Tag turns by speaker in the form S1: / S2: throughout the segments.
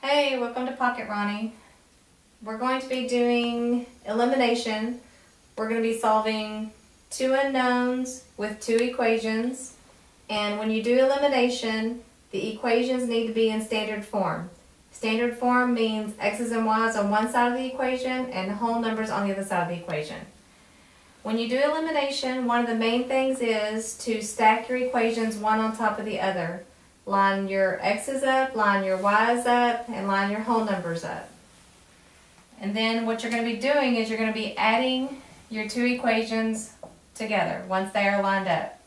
S1: Hey, welcome to Pocket Roni. We're going to be doing elimination. We're going to be solving two unknowns with two equations. And when you do elimination, the equations need to be in standard form. Standard form means x's and y's on one side of the equation and whole numbers on the other side of the equation. When you do elimination, one of the main things is to stack your equations one on top of the other. Line your x's up, line your y's up, and line your whole numbers up. And then what you're going to be doing is you're going to be adding your two equations together once they are lined up.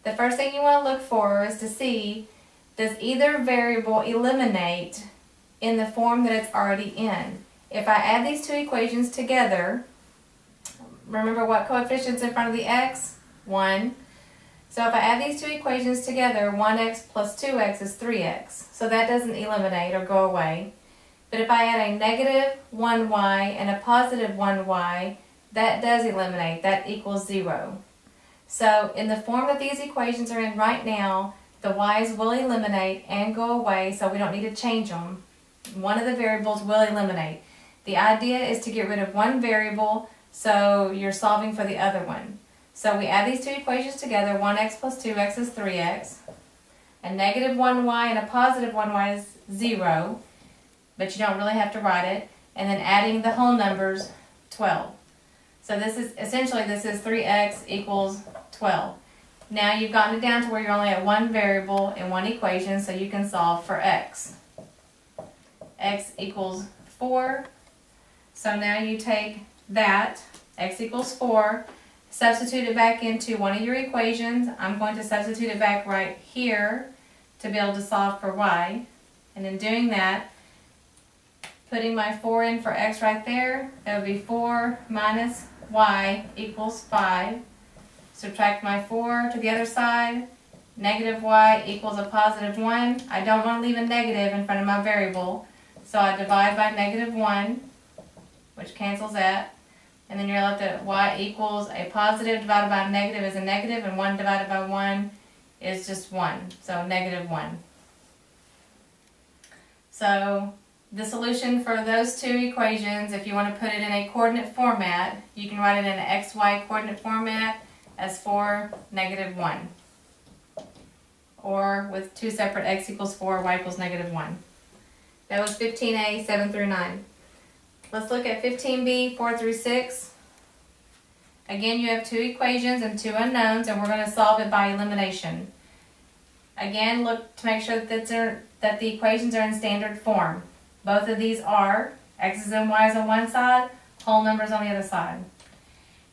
S1: The first thing you want to look for is to see, does either variable eliminate in the form that it's already in? If I add these two equations together, remember what coefficient's in front of the x? 1. So if I add these two equations together, 1x plus 2x is 3x. So that doesn't eliminate or go away. But if I add a negative 1y and a positive 1y, that does eliminate. That equals 0. So in the form that these equations are in right now, the y's will eliminate and go away, so we don't need to change them. One of the variables will eliminate. The idea is to get rid of one variable, so you're solving for the other one. So we add these two equations together, 1x plus 2x is 3x. A negative 1y and a positive 1y is 0, but you don't really have to write it. And then adding the whole numbers, 12. So this is, essentially this is 3x equals 12. Now you've gotten it down to where you're only at one variable in one equation, so you can solve for x. X equals 4. So now you take that, x equals 4, substitute it back into one of your equations. I'm going to substitute it back right here to be able to solve for y. And in doing that, putting my 4 in for x right there, that would be 4 minus y equals 5. Subtract my 4 to the other side. Negative y equals a positive 1. I don't want to leave a negative in front of my variable, so I divide by negative 1, which cancels that. And then you're left at y equals a positive divided by a negative is a negative, and 1 divided by 1 is just 1. So negative 1. So the solution for those two equations, if you want to put it in a coordinate format, you can write it in an xy coordinate format as 4, negative 1. Or with two separate x equals 4, y equals negative 1. That was 15a, 7 through 9. Let's look at 15b, 4 through 6. Again, you have two equations and two unknowns, and we're going to solve it by elimination. Again, look to make sure that the equations are in standard form. Both of these are x's and y's on one side, whole numbers on the other side.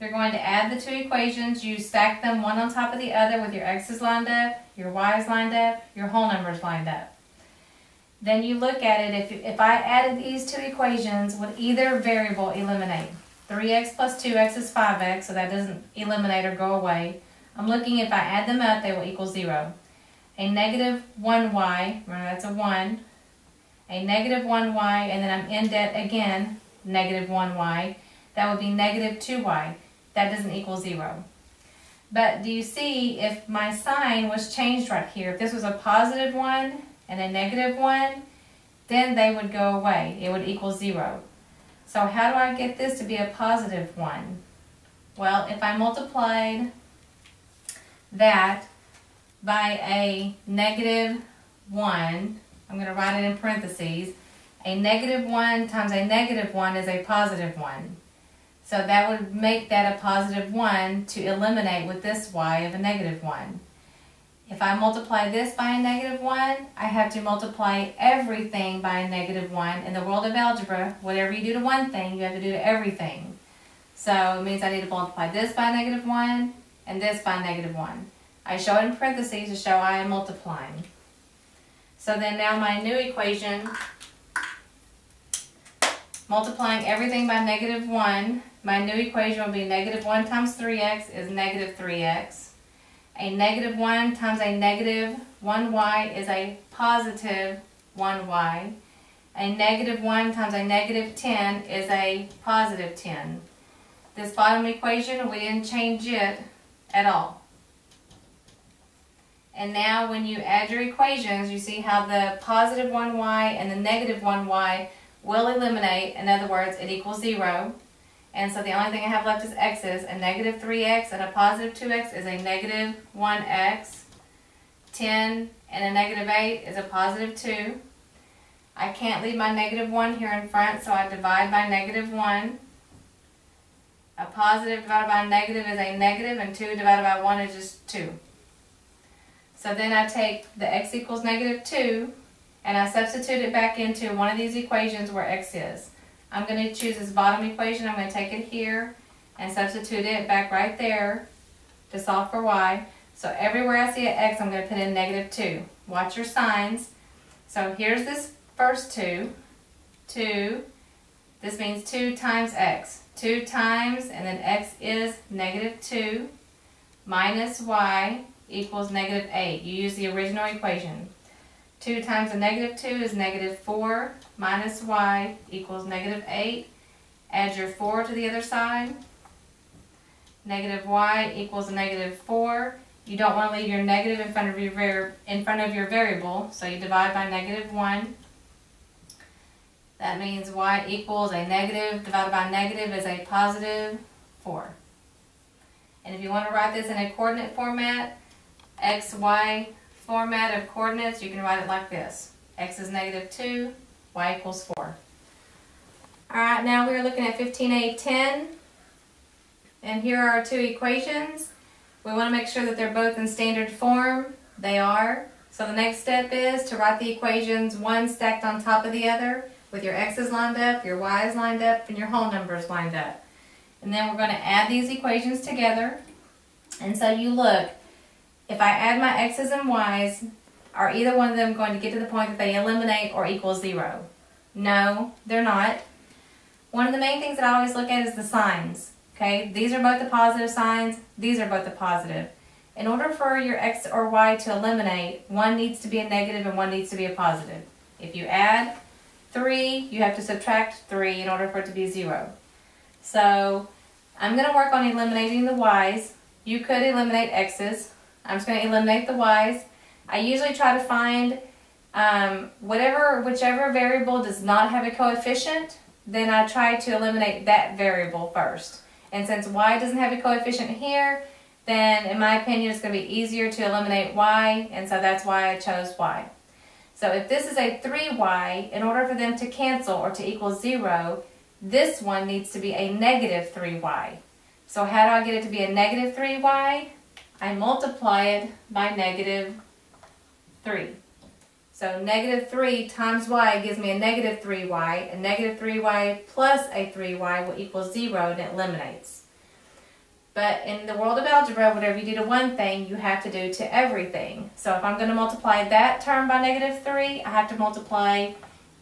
S1: You're going to add the two equations. You stack them one on top of the other with your x's lined up, your y's lined up, your whole numbers lined up. Then you look at it, if I added these two equations, would either variable eliminate? 3x plus 2x is 5x, so that doesn't eliminate or go away. I'm looking, if I add them up, they will equal 0. A negative 1y, remember that's a 1. A negative 1y, and then I'm in debt again, negative 1y. That would be negative 2y. That doesn't equal 0. But do you see, if my sign was changed right here, if this was a positive 1, and a negative 1, then they would go away. It would equal 0. So how do I get this to be a positive 1? Well, if I multiplied that by a negative 1, I'm going to write it in parentheses. A negative 1 times a negative 1 is a positive 1. So that would make that a positive 1 to eliminate with this y of a negative 1. If I multiply this by a negative 1, I have to multiply everything by a negative 1. In the world of algebra, whatever you do to one thing, you have to do to everything. So it means I need to multiply this by a negative 1 and this by a negative 1. I show it in parentheses to show I am multiplying. So then now my new equation, multiplying everything by negative 1, my new equation will be negative 1 times 3x is negative 3x. A negative 1 times a negative 1y is a positive 1y. A negative 1 times a negative 10 is a positive 10. This bottom equation, we didn't change it at all. And now when you add your equations, you see how the positive 1y and the negative 1y will eliminate. In other words, it equals 0. And so the only thing I have left is x's. A negative 3x and a positive 2x is a negative 1x. 10 and a negative 8 is a positive 2. I can't leave my negative 1 here in front, so I divide by negative 1. A positive divided by a negative is a negative, and 2 divided by 1 is just 2. So then I take the x equals negative 2, and I substitute it back into one of these equations where x is. I'm going to choose this bottom equation. I'm going to take it here and substitute it back right there to solve for y. So everywhere I see an x, I'm going to put in negative 2. Watch your signs. So here's this first 2. 2. This means 2 times x. 2 times, and then x is negative 2 minus y equals negative 8. You use the original equation. 2 times a negative 2 is negative 4 minus y equals negative 8. Add your 4 to the other side. Negative y equals a negative 4. You don't want to leave your negative in front of your variable, so you divide by negative 1. That means y equals a negative divided by negative is a positive 4. And if you want to write this in a coordinate format, x, y format of coordinates, you can write it like this. X is negative 2, y equals 4. Alright, now we're looking at 15a10. And here are our two equations. We want to make sure that they're both in standard form. They are. So the next step is to write the equations one stacked on top of the other with your x's lined up, your y's lined up, and your whole numbers lined up. And then we're going to add these equations together. And so you look, if I add my x's and y's, are either one of them going to get to the point that they eliminate or equal 0? No, they're not. One of the main things that I always look at is the signs. Okay, these are both the positive signs, these are both the positive. In order for your x or y to eliminate, one needs to be a negative and one needs to be a positive. If you add 3, you have to subtract 3 in order for it to be 0. So I'm going to work on eliminating the y's. You could eliminate x's. I'm just going to eliminate the y's. I usually try to find whichever variable does not have a coefficient, then I try to eliminate that variable first. And since y doesn't have a coefficient here, then in my opinion it's going to be easier to eliminate y, and so that's why I chose y. So if this is a 3y, in order for them to cancel or to equal 0, this one needs to be a negative 3y. So how do I get it to be a negative 3y? I multiply it by negative 3. So negative 3 times y gives me a negative 3y, and negative 3y plus a 3y will equal 0, and it eliminates. But in the world of algebra, whatever you do to one thing, you have to do to everything. So if I'm going to multiply that term by negative 3, I have to multiply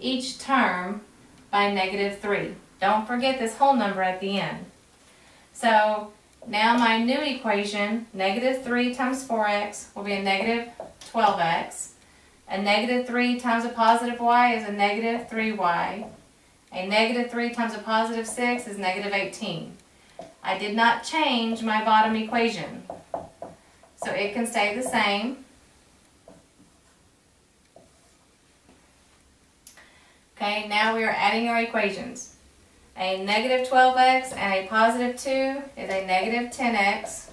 S1: each term by negative 3. Don't forget this whole number at the end. So now my new equation, negative 3 times 4x, will be a negative 12x. A negative 3 times a positive y is a negative 3y. A negative 3 times a positive 6 is negative 18. I did not change my bottom equation, so it can stay the same. Okay, now we are adding our equations. A negative 12x and a positive 2 is a negative 10x.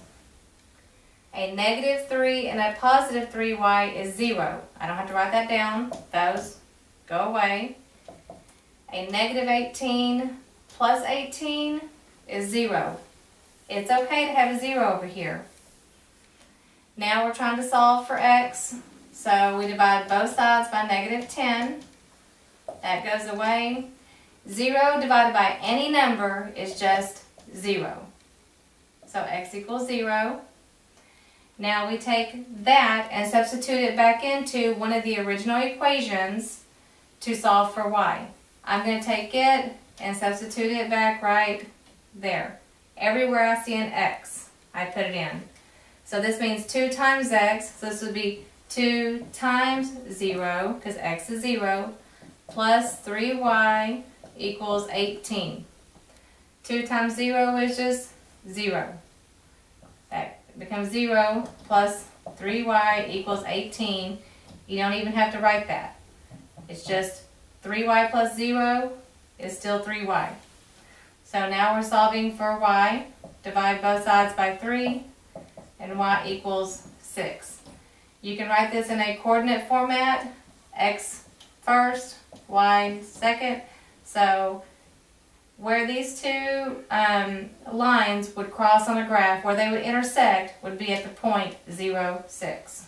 S1: A negative 3 and a positive 3y is 0. I don't have to write that down. Those go away. A negative 18 plus 18 is 0. It's okay to have a 0 over here. Now we're trying to solve for x. So we divide both sides by negative 10. That goes away. 0 divided by any number is just 0. So x equals 0. Now we take that and substitute it back into one of the original equations to solve for y. I'm going to take it and substitute it back right there. Everywhere I see an x, I put it in. So this means 2 times x, so this would be 2 times 0, because x is 0, plus 3y equals 18. 2 times 0 is just 0. That becomes 0 plus 3y equals 18. You don't even have to write that. It's just 3y plus 0 is still 3y. So now we're solving for y. Divide both sides by 3, and y equals 6. You can write this in a coordinate format, x first, y second. So where these two lines would cross on a graph, where they would intersect, would be at the point 0, 6.